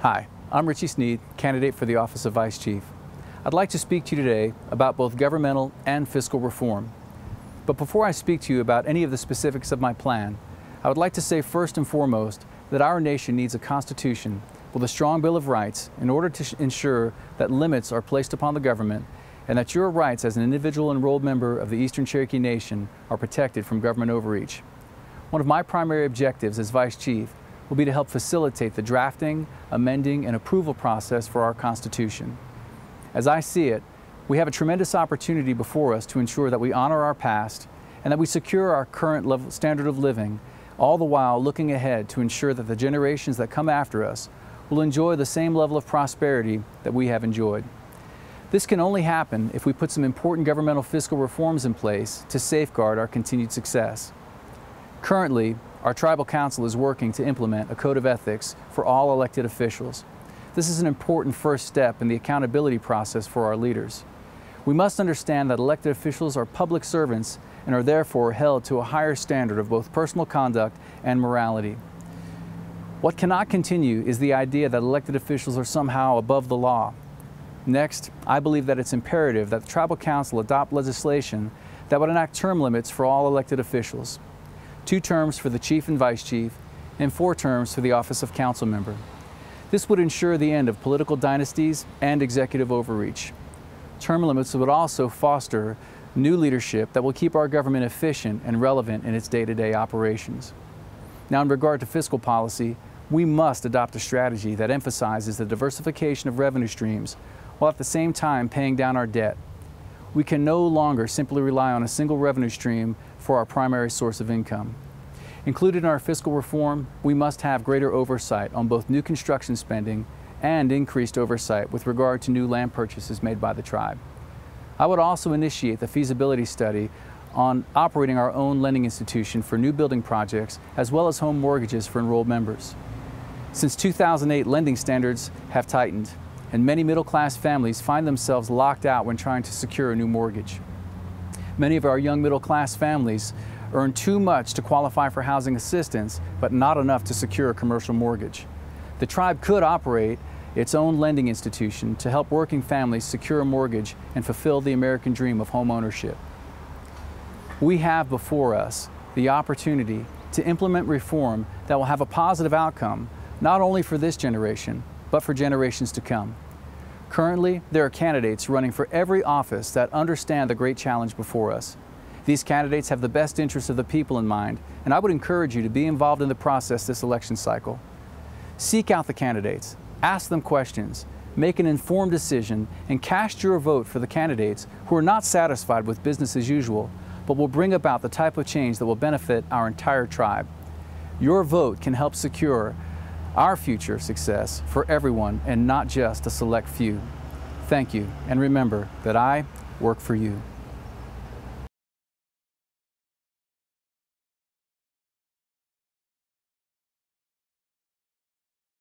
Hi, I'm Richie Sneed, candidate for the office of Vice Chief. I'd like to speak to you today about both governmental and fiscal reform. But before I speak to you about any of the specifics of my plan, I would like to say first and foremost that our nation needs a constitution with a strong Bill of Rights in order to ensure that limits are placed upon the government and that your rights as an individual enrolled member of the Eastern Cherokee Nation are protected from government overreach. One of my primary objectives as Vice Chief will be to help facilitate the drafting, amending, and approval process for our Constitution. As I see it, we have a tremendous opportunity before us to ensure that we honor our past and that we secure our current standard of living, all the while looking ahead to ensure that the generations that come after us will enjoy the same level of prosperity that we have enjoyed. This can only happen if we put some important governmental fiscal reforms in place to safeguard our continued success. Currently, our Tribal Council is working to implement a code of ethics for all elected officials. This is an important first step in the accountability process for our leaders. We must understand that elected officials are public servants and are therefore held to a higher standard of both personal conduct and morality. What cannot continue is the idea that elected officials are somehow above the law. Next, I believe that it's imperative that the Tribal Council adopt legislation that would enact term limits for all elected officials. 2 terms for the Chief and Vice Chief, and 4 terms for the office of Council Member. This would ensure the end of political dynasties and executive overreach. Term limits would also foster new leadership that will keep our government efficient and relevant in its day-to-day operations. Now, in regard to fiscal policy, we must adopt a strategy that emphasizes the diversification of revenue streams while at the same time paying down our debt. We can no longer simply rely on a single revenue stream for our primary source of income. Included in our fiscal reform, we must have greater oversight on both new construction spending and increased oversight with regard to new land purchases made by the tribe. I would also initiate the feasibility study on operating our own lending institution for new building projects as well as home mortgages for enrolled members. Since 2008, lending standards have tightened, and many middle-class families find themselves locked out when trying to secure a new mortgage. Many of our young middle-class families earn too much to qualify for housing assistance, but not enough to secure a commercial mortgage. The tribe could operate its own lending institution to help working families secure a mortgage and fulfill the American dream of home ownership. We have before us the opportunity to implement reform that will have a positive outcome, not only for this generation, but for generations to come. Currently, there are candidates running for every office that understand the great challenge before us. These candidates have the best interests of the people in mind, and I would encourage you to be involved in the process this election cycle. Seek out the candidates, ask them questions, make an informed decision, and cast your vote for the candidates who are not satisfied with business as usual, but will bring about the type of change that will benefit our entire tribe. Your vote can help secure our future success for everyone and not just a select few. Thank you, and remember that I work for you.